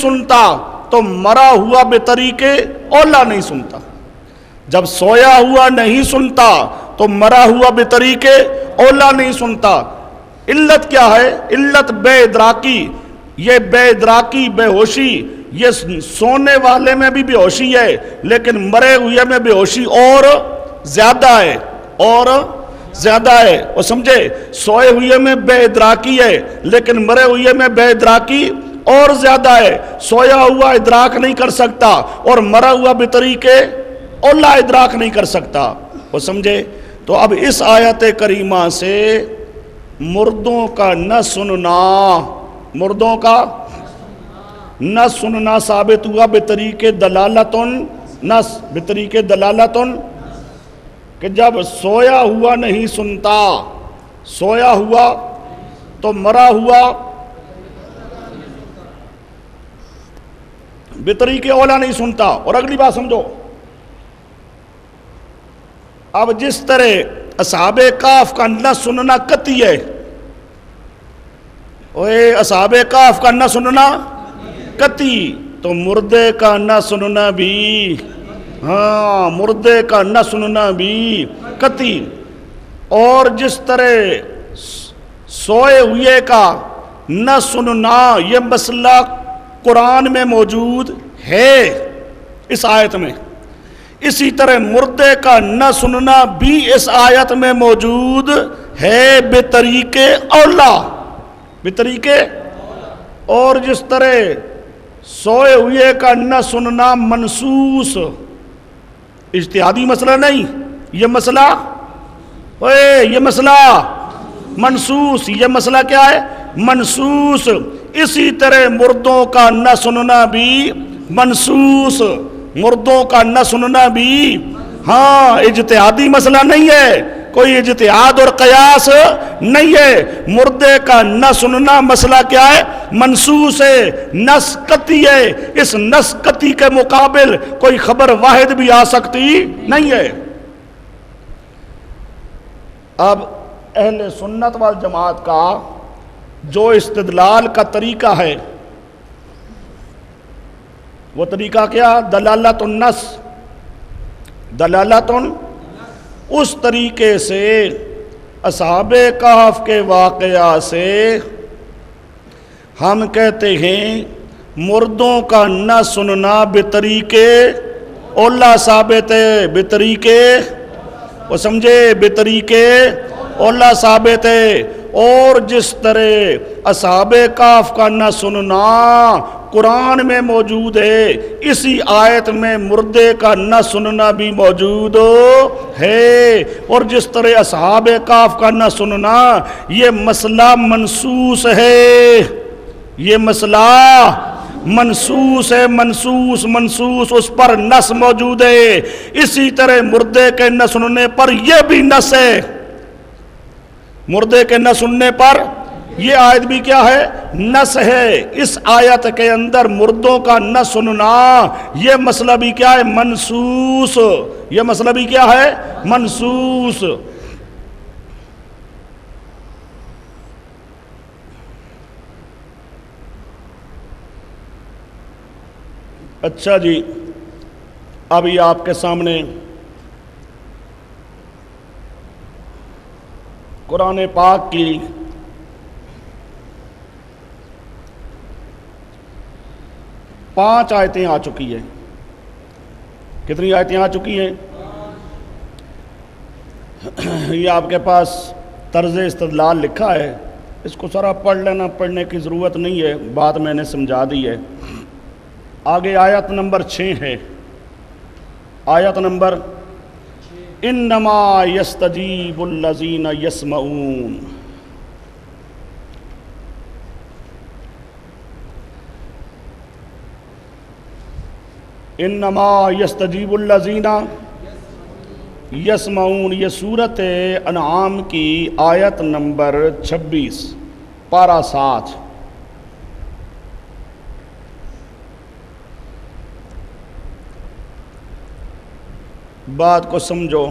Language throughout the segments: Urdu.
سنتا تو مرا ہوا بے طریقے اولا نہیں سنتا. جب سویا ہوا نہیں سنتا تو مرا ہوا بے طریقے اولا نہیں سنتا. علت کیا ہے؟ علت بے ادراکی. یہ بے ادراکی، بے ہوشی، یہ سونے والے میں بھی بے ہوشی ہے لیکن مرے ہوئے میں بے ہوشی اور زیادہ ہے، اور زیادہ ہے. اور سمجھے، سوئے ہوئے میں بے ادراکی ہے لیکن مرے ہوئے میں بے ادراکی اور زیادہ ہے. سویا ہوا ادراک نہیں کر سکتا اور مرا ہوا بے طریقے اولا ادراک نہیں کر سکتا. وہ سمجھے؟ تو اب اس آیت کریمہ سے مردوں کا نہ سننا، مردوں کا نہ سننا ثابت ہوا بطریقے دلالتن نس، بطریقے دلالتن، کہ جب سویا ہوا نہیں سنتا، سویا ہوا تو مرا ہوا بطریقے اولا نہیں سنتا. اور اگلی بات سمجھو، اب جس طرح اصحاب کہف کا نہ سننا قطعی ہے، اصحاب کہف کا نہ سننا قطعی، تو مردے کا نہ سننا بھی، ہاں مردے کا نہ سننا بھی قطعی. اور جس طرح سوئے ہوئے کا نہ سننا یہ مسئلہ قرآن میں موجود ہے اس آیت میں، اسی طرح مردے کا نہ سننا بھی اس آیت میں موجود ہے بطریقے اولا، بطریقے. اور جس طرح سوئے ہوئے کا نہ سننا منسوس، اجتہادی مسئلہ نہیں، یہ مسئلہ یہ مسئلہ منسوس، یہ مسئلہ کیا ہے؟ منسوس. اسی طرح مردوں کا نہ سننا بھی منسوس، مردوں کا نہ سننا بھی ہاں اجتہادی مسئلہ نہیں ہے، کوئی اجتہاد اور قیاس نہیں ہے. مردے کا نہ سننا مسئلہ کیا ہے؟ منسوس ہے، نص قطعی ہے. اس نص قطعی کے مقابل کوئی خبر واحد بھی آ سکتی نہیں ہے. اب اہل سنت والجماعت کا جو استدلال کا طریقہ ہے وہ طریقہ کیا؟ دلالت النص، دلالت. اس طریقے سے اصحاب کہف کے واقعہ سے ہم کہتے ہیں مردوں کا نہ سننا بطریقے اولا ثابت ہے، بطریقے وہ سمجھے، بطریقے اولا ثابت ہے. اور جس طرح اصحاب کہف کا نہ سننا قرآن میں موجود ہے، اسی آیت میں مردے کا نہ سننا بھی موجود ہے. اور جس طرح اصحاب کہف کا نہ سننا یہ مسئلہ منسوس ہے، یہ مسئلہ منسوس ہے، منسوس منسوس، اس پر نص موجود ہے. اسی طرح مردے کے نہ سننے پر یہ بھی نص ہے، مردے کے نہ سننے پر یہ آیت بھی کیا ہے؟ نص ہے. اس آیت کے اندر مردوں کا نہ سننا یہ مسئلہ بھی کیا ہے؟ منسوس. یہ مسئلہ بھی کیا ہے؟ منسوس. اچھا جی، اب یہ آپ کے سامنے قرآن پاک کی پانچ آیتیں آ چکی ہیں. کتنی آیتیں آ چکی ہیں؟ یہ آپ کے پاس طرز استدلال لکھا ہے، اس کو سارا پڑھ لینا، پڑھنے کی ضرورت نہیں ہے، بات میں نے سمجھا دی ہے. آگے آیت نمبر 6 ہے، آیت نمبر انما یستجیب الذین یسمعون. انما یستجیب الذین یسمعون، یہ سورۃ انعام کی آیت نمبر 26 پارہ 7. بات کو سمجھو.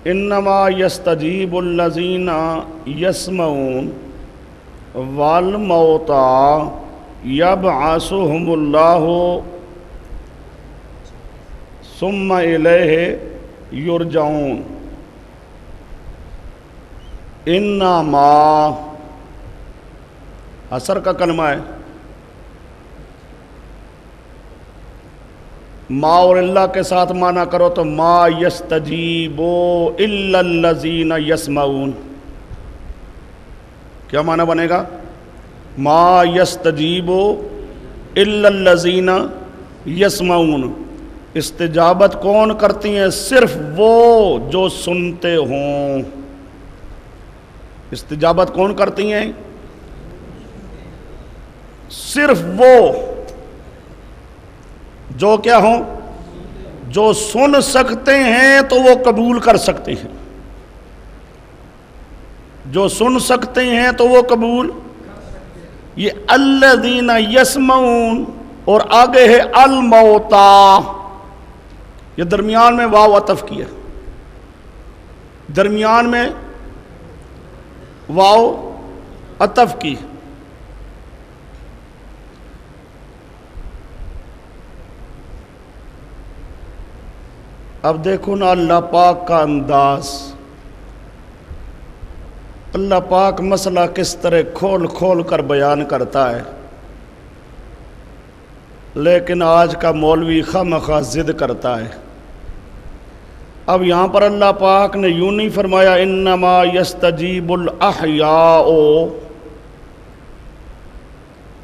انما یستجیب الذین یسمعون والموتى یبعثهم اللہ ثم الیہ یرجعون۔ انما حصر کا کلمہ ہے، ما اور اللہ کے ساتھ معنی کرو تو ما یستجیبو الا الذین یسمعون۔ کیا معنی بنے گا؟ ما یستجیبو الا الذین یسمعون۔ استجابت کون کرتی ہیں؟ صرف وہ جو سنتے ہوں۔ استجابت کون کرتی ہیں؟ صرف وہ جو کیا ہوں؟ جو سن سکتے ہیں تو وہ قبول کر سکتے ہیں، جو سن سکتے ہیں تو وہ قبول۔ یہ الذین یسمعون اور آگے ہے الموتا، یہ درمیان میں واو عطف کیا، درمیان میں واو عطف کی۔ اب دیکھو نا اللہ پاک کا انداز، اللہ پاک مسئلہ کس طرح کھول کھول کر بیان کرتا ہے، لیکن آج کا مولوی خواہ ضد کرتا ہے۔ اب یہاں پر اللہ پاک نے یوں نہیں فرمایا انما یستجیب الاحیاء،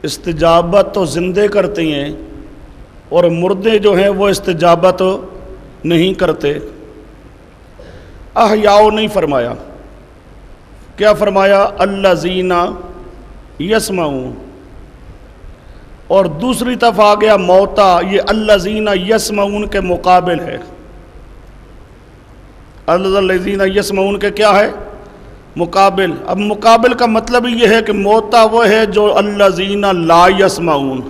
استجابت تو زندے کرتے ہیں اور مردے جو ہیں وہ استجابت نہیں کرتے۔ احیاء نہیں فرمایا، کیا فرمایا؟ الذین یسمعون۔ اور دوسری طرف آ گیا موتا، یہ الذین یسمعون کے مقابل ہے۔ الذین یسمعون کے کیا ہے؟ مقابل۔ اب مقابل کا مطلب یہ ہے کہ موتا وہ ہے جو الذین لا یسمعون،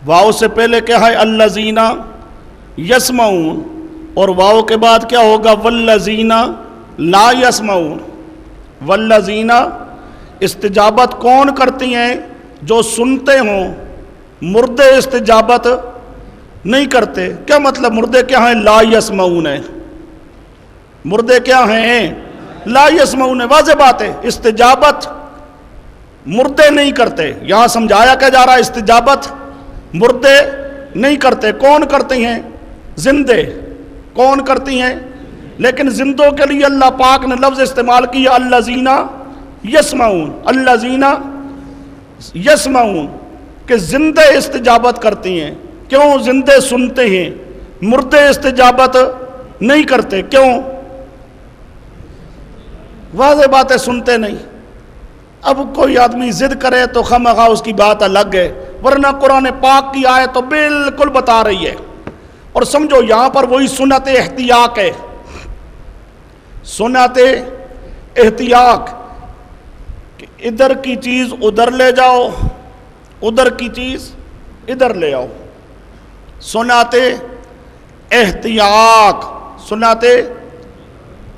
واو سے پہلے کیا ہے؟ الذین یسمعون، اور واو کے بعد کیا ہوگا؟ والذین لا یسمعون۔ والذین، استجابت کون کرتی ہیں؟ جو سنتے ہوں، مردے استجابت نہیں کرتے۔ کیا مطلب؟ مردے کیا ہیں؟ لا یسمعون ہیں۔ مردے کیا ہیں؟ لا یسمعون۔ واضح بات ہے، استجابت مردے نہیں کرتے۔ یہاں سمجھایا کیا جا رہا ہے؟ استجابت مردے نہیں کرتے۔ کون کرتے ہیں؟ زندے۔ کون کرتی ہیں؟ لیکن زندوں کے لیے اللہ پاک نے لفظ استعمال کیا الذین یسمعون۔ الذین یسمعون کہ زندے استجابت کرتی ہیں۔ کیوں؟ زندے سنتے ہیں، مردے استجابت نہیں کرتے۔ کیوں؟ واضح بات ہے، سنتے نہیں۔ اب کوئی آدمی ضد کرے تو خواہ اس کی بات الگ ہے، ورنہ قرآن پاک کی آیت تو بالکل بتا رہی ہے۔ اور سمجھو یہاں پر وہی سنت احتیاط ہے، سنت احتیاط کہ ادھر کی چیز ادھر لے جاؤ، ادھر کی چیز ادھر لے آؤ۔ سنت احتیاط، سنت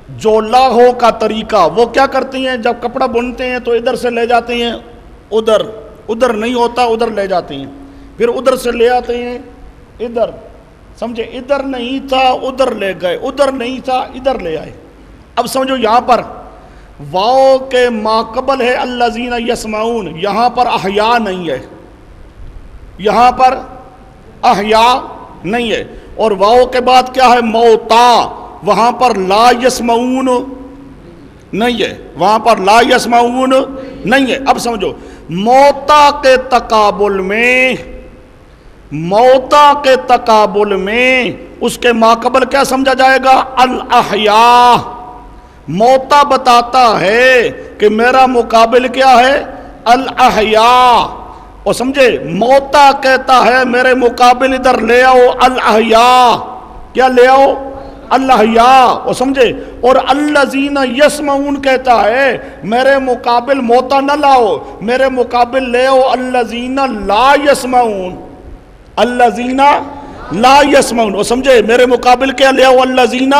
جو لاہو کا طریقہ، وہ کیا کرتی ہیں؟ جب کپڑا بنتے ہیں تو ادھر سے لے جاتے ہیں ادھر، ادھر نہیں ہوتا ادھر لے جاتے ہیں، پھر ادھر سے لے آتے ہیں ادھر۔ سمجھے؟ ادھر نہیں تھا ادھر لے گئے، ادھر نہیں تھا ادھر لے آئے۔ اب سمجھو یہاں پر واو کے ماقبل ہے الذین یسمعون، یہاں پر احیاء نہیں ہے، یہاں پر احیاء نہیں ہے، اور واو کے بعد کیا ہے؟ موتا، وہاں پر لا یسمعون نہیں ہے، وہاں پر لا یسمعون نہیں ہے۔ اب سمجھو موتا کے تقابل میں، موتا کے تقابل میں اس کے ماقبل کیا سمجھا جائے گا؟ الاحیاء۔ موتا بتاتا ہے کہ میرا مقابل کیا ہے؟ الاحیاء۔ اور سمجھے موتا کہتا ہے میرے مقابل ادھر لے آؤ الاحیاء، کیا لے آؤ؟ الاحیاء۔ اور سمجھے؟ اور الذین یسمعون کہتا ہے میرے مقابل موتا نہ لاؤ، میرے مقابل لے آؤ الذین لا یسمعون، الذین لا یسمعون. وہ سمجھے میرے مقابل کیا لیا والذین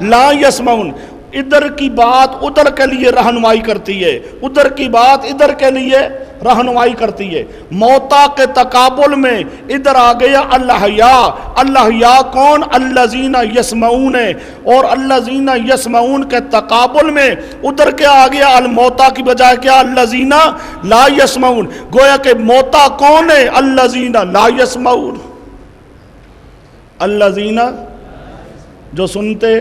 لا یسمعون. ادھر کی بات ادھر کے لیے رہنمائی کرتی ہے، ادھر کی بات ادھر کے لیے رہنمائی کرتی ہے. موتا کے تقابل میں ادھر آ گیا الحیاء. الحیاء کون؟ الذین یسمعون. اور الذین یسمعون کے تقابل میں ادھر کیا آ گیا؟ الموتا کی بجائے کیا؟ الذین لا یسمعون. گویا کہ موتا کون ہے؟ الذین لا یسمعون. الذین جو سنتے.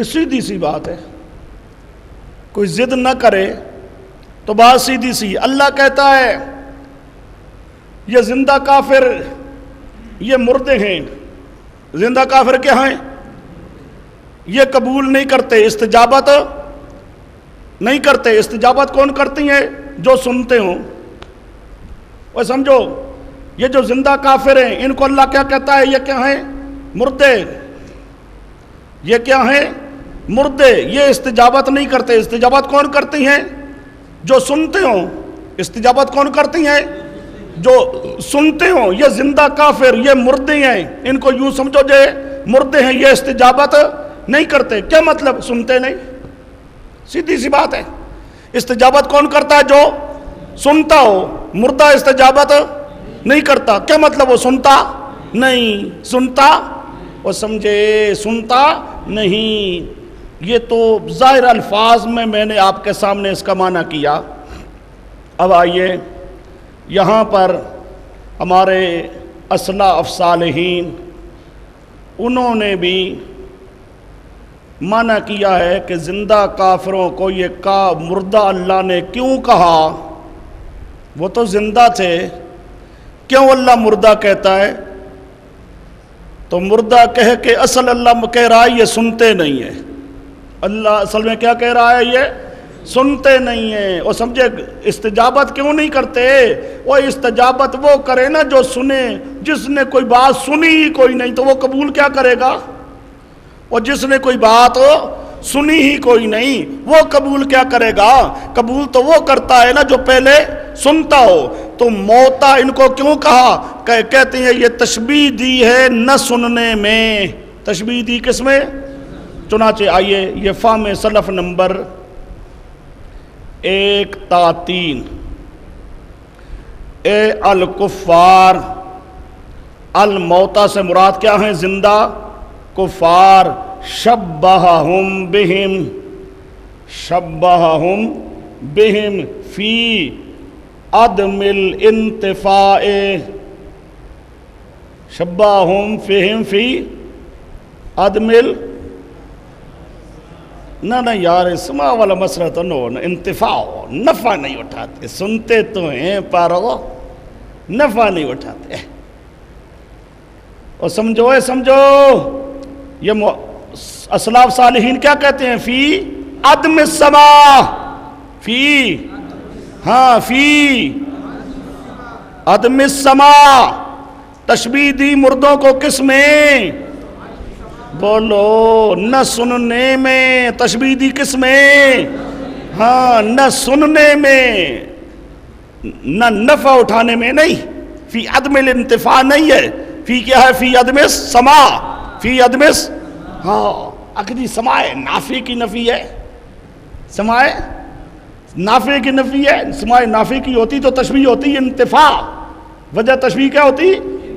سیدھی سی بات ہے، کوئی ضد نہ کرے تو بات سیدھی سی. اللہ کہتا ہے یہ زندہ کافر یہ مردے ہیں. زندہ کافر کیا ہیں؟ یہ قبول نہیں کرتے، استجابت نہیں کرتے. استجابت کون کرتی ہیں؟ جو سنتے ہوں. وہ سمجھو یہ جو زندہ کافر ہیں ان کو اللہ کیا کہتا ہے؟ یہ کیا ہیں؟ مردے. یہ کیا ہیں؟ مردے. یہ استجابت نہیں کرتے. استجابت کون کرتی ہیں؟ جو سنتے ہوں. استجابت کون کرتی ہیں؟ جو سنتے ہوں. یہ زندہ کافر یہ مردے ہیں، ان کو یوں سمجھو جو مردے ہیں، یہ استجابت نہیں کرتے. کیا مطلب؟ سنتے نہیں. سیدھی سی بات ہے. استجابت کون کرتا ہے؟ جو سنتا ہو. مردہ استجابت نہیں کرتا. کیا مطلب؟ وہ سنتا نہیں. سنتا وہ سمجھے سنتا نہیں. یہ تو ظاہر الفاظ میں نے آپ کے سامنے اس کا معنی کیا. اب آئیے یہاں پر ہمارے اسلاف صالحین انہوں نے بھی معنی کیا ہے کہ زندہ کافروں کو یہ مردہ اللہ نے کیوں کہا؟ وہ تو زندہ تھے، کیوں اللہ مردہ کہتا ہے؟ تو مردہ کہہ کے اصل اللہ کہہ رہا ہے یہ سنتے نہیں ہیں. اللہ اصل میں کیا کہہ رہا ہے؟ یہ سنتے نہیں ہیں. اور سمجھے استجابت کیوں نہیں کرتے؟ وہ استجابت وہ کرے نا جو سنے. جس نے کوئی بات سنی ہی کوئی نہیں تو وہ قبول کیا کرے گا؟ اور جس نے کوئی بات سنی ہی کوئی نہیں وہ قبول کیا کرے گا؟ قبول تو وہ کرتا ہے نا جو پہلے سنتا ہو. تو موتا ان کو کیوں کہا؟ کہتے ہیں یہ تشبیہ دی ہے نہ سننے میں. تشبیہ دی کس میں؟ چنانچہ آئیے یہ فہم سلف نمبر 1 تا 3. اے الکفار. الموتا سے مراد کیا ہیں؟ زندہ کفار. شبہہم بہم. شبہہم بہم فی عدم الانتفاع. شبہہم فہم فی عدم نہ یار اسما والا مسئلہ تو انتفاع نفع نہیں اٹھاتے. سنتے تو ہیں پر نفع نہیں اٹھاتے. اور سمجھو یہ اسلاف صالحین کیا کہتے ہیں؟ فی عدم السماع. فی عدم السماع. تشبیہ دی مردوں کو کس میں؟ بولو نہ سننے میں. تشبیہ دی کس میں؟ نہ سننے میں نہ نفع اٹھانے میں. نہیں فی عدم الانتفاع نہیں ہے. فی کیا ہے؟ فی عدم السماع. فی عدم اکدی سماع نافع کی نفی ہے. سماع نافع کی نفی ہے. سماع نافع کی ہوتی تو تشبیہ ہوتی انتفاع. وجہ تشبیہ کیا ہوتی؟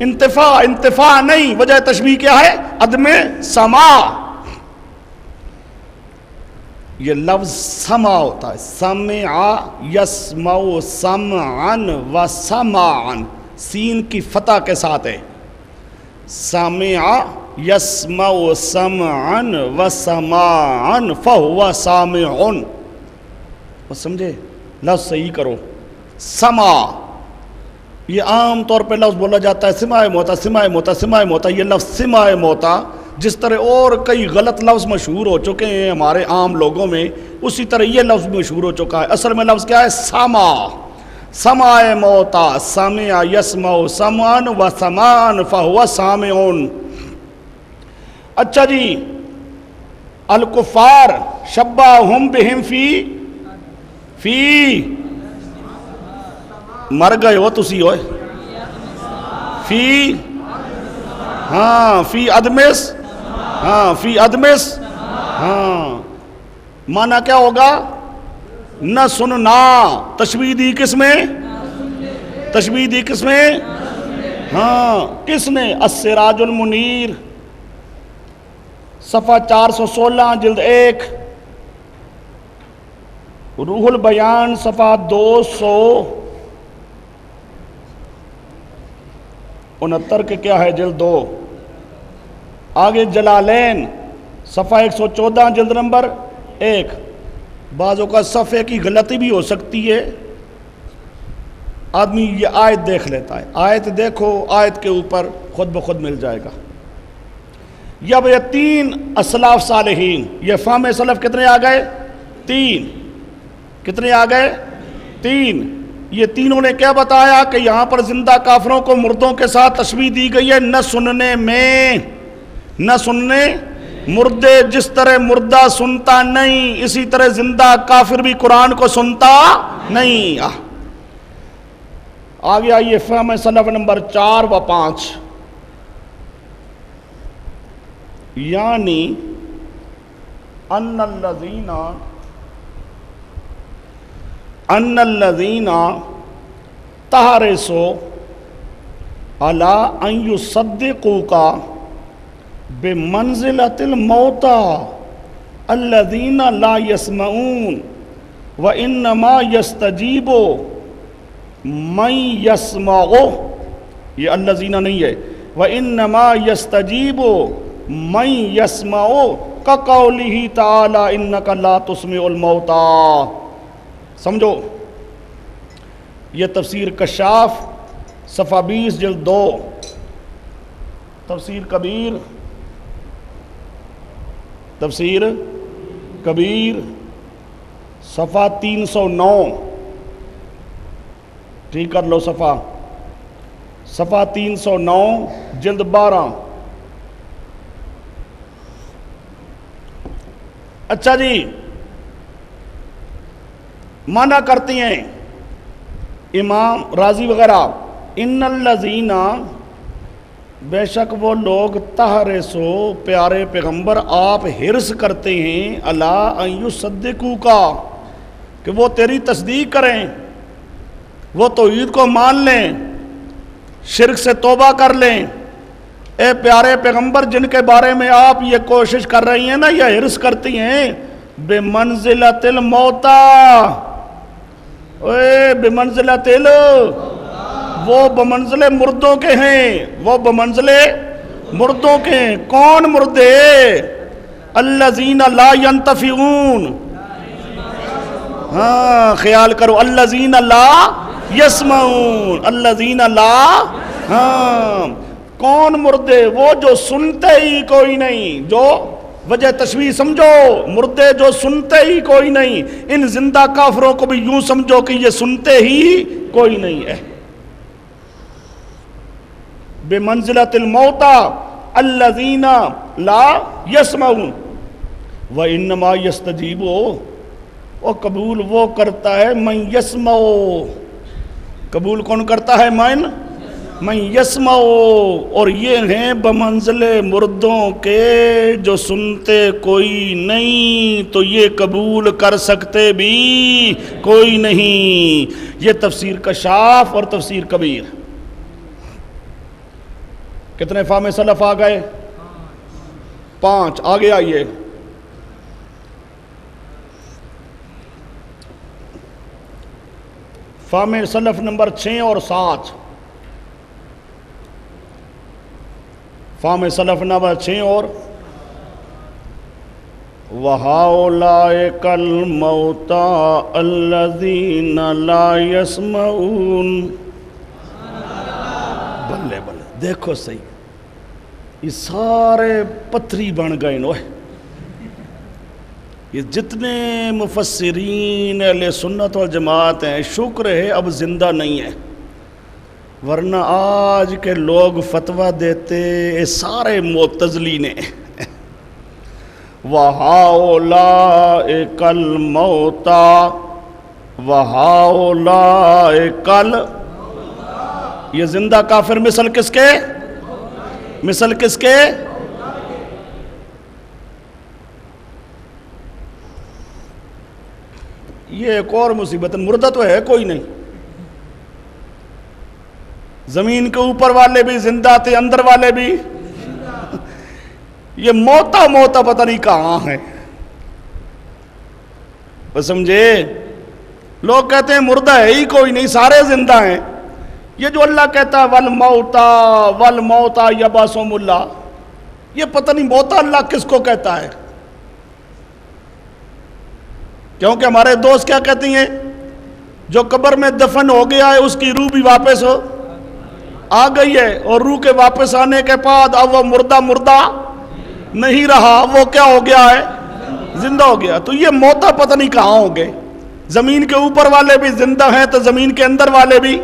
انتفاع. انتفاع نہیں. وجہ تشبیہ کیا ہے؟ عدم سماع. یہ لفظ سماع ہوتا ہے. سمع یسمع سمعا و سماعا. سین کی فتح کے ساتھ ہے. سمع یسمع سمعا و سماعا فہو سامع. وہ سمجھے؟ لفظ صحیح کرو. سمع یہ عام طور پہ لفظ بولا جاتا ہے سماع موتا سماع موتا سماع موتا. یہ لفظ سماع موتا جس طرح اور کئی غلط لفظ مشہور ہو چکے ہیں ہمارے عام لوگوں میں، اسی طرح یہ لفظ مشہور ہو چکا ہے. اصل میں لفظ کیا ہے؟ سماع. سماع موتا. سمع یسمع سمعا و سماعا فہو سامع. اچھا جی الکفار شبہہم بہم فی مر گئے ہو تسی ہوئے. فی ہاں فی ادمس، ہاں فی ادمس، ہاں معنی کیا ہوگا؟ نہ سننا، تشبیہ دی کس میں؟ تشبیہ دی کس میں؟ ہاں کس نے؟ السراج المنیر، صفحہ 416 جلد 1، روح البیان صفحہ 269 کے کیا ہے جلد 2، آگے جلالین صفحہ 114 جلد نمبر 1۔ بعضوں کا صفحے کی غلطی بھی ہو سکتی ہے، آدمی یہ آیت دیکھ لیتا ہے، آیت دیکھو، آیت کے اوپر خود بخود مل جائے گا۔ اب یہ 3 اسلاف صالحین، یہ فہم سلف کتنے آ گئے؟ 3۔ کتنے آ گئے؟ 3۔ یہ تینوں نے کیا بتایا کہ یہاں پر زندہ کافروں کو مردوں کے ساتھ تشبیہ دی گئی ہے نہ سننے میں، نہ سننے، مردے جس طرح مردہ سنتا نہیں اسی طرح زندہ کافر بھی قرآن کو سنتا نہیں۔ آگے آئیے فہم سلف نمبر 4 و 5، یعنی ان الذین تحرسوا علی ان یصدقوک بمنزلۃ الموتى الذین لا يسمعون وانما يستجیب من يسمع، یہ الذین نہیں ہے، وانما يستجیب من يسمع كقوله تعالی انک لا تسمع الموتى۔ سمجھو، یہ تفسیر کشاف صفحہ 20 جلد 2، تفسیر کبیر، تفسیر کبیر صفحہ 309، ٹھیک کر لو صفحہ 309 جلد 12۔ اچھا جی، معنی کرتی ہیں امام راضی وغیرہ، ان الذین، بے شک وہ لوگ، تحرسو، پیارے پیغمبر آپ حرص کرتے ہیں، الا ان یصدقوک، کہ وہ تیری تصدیق کریں، وہ توحید کو مان لیں، شرک سے توبہ کر لیں۔ اے پیارے پیغمبر جن کے بارے میں آپ یہ کوشش کر رہی ہیں نا، یہ حرص کرتی ہیں، بمنزلۃ الموتى، اے بمنزلۃ وہ بمنزل مردوں کے ہیں، وہ بمنزل مردوں کے ہیں۔ کون مردے؟ الذین لا ینتفعون، ہاں خیال کرو، الذین لا یسمعون، الذین لا، ہاں کون مردے؟ وہ جو سنتے ہی کوئی نہیں، جو وجہ تشبیہ سمجھو، مردے جو سنتے ہی کوئی نہیں، ان زندہ کافروں کو بھی یوں سمجھو کہ یہ سنتے ہی کوئی نہیں ہے۔ بمنزلۃ الموتى الذین لا يسمعون وانما يستجیب، اور قبول وہ کرتا ہے من یسمع، قبول کون کرتا ہے؟ من یسمع، اور یہ ہیں بمنزل مردوں کے جو سنتے کوئی نہیں تو یہ قبول کر سکتے بھی کوئی نہیں۔ یہ تفسیر کشاف اور تفسیر کبیر۔ کتنے فہم سلف آ گئے؟ 5۔ آگے آئیے، فہم سلف نمبر 6 اور 7، فہم سلف نمبر 6 اور وَهَؤُلَاءِ الْمَوْتَى الَّذِينَ لَا يَسْمَعُونَ۔ بلے بلے، دیکھو صحیح، یہ سارے پتھری بن گئے نوے، یہ جتنے مفسرین اہل سنت والجماعت ہیں، شکر ہے اب زندہ نہیں ہے، ورنہ آج کے لوگ فتویٰ دیتے سارے معتزلی نے۔ وَهَؤُلَاءِ الْمَوْتَى وَهَؤُلَاءِ، یہ زندہ کافر مثل کس کے؟ مثل کس کے؟ یہ ایک اور مصیبت، مردہ تو ہے کوئی نہیں، زمین کے اوپر والے بھی زندہ تھے، اندر والے بھی، یہ موتا پتہ نہیں کہاں ہے، بس سمجھے؟ لوگ کہتے ہیں مردہ ہے ہی کوئی نہیں، سارے زندہ ہیں۔ یہ جو اللہ کہتا ہے والموتا یبعثہم اللہ، یہ پتہ نہیں موتا اللہ کس کو کہتا ہے؟ کیونکہ ہمارے دوست کیا کہتی ہیں، جو قبر میں دفن ہو گیا ہے اس کی روح بھی واپس آ گئی ہے، اور روح کے واپس آنے کے بعد اب وہ مردہ نہیں رہا، وہ کیا ہو گیا ہے؟ زندہ ہو گیا۔ تو یہ موتا پتہ نہیں کہاں ہو گئے، زمین کے اوپر والے بھی زندہ ہیں تو زمین کے اندر والے بھی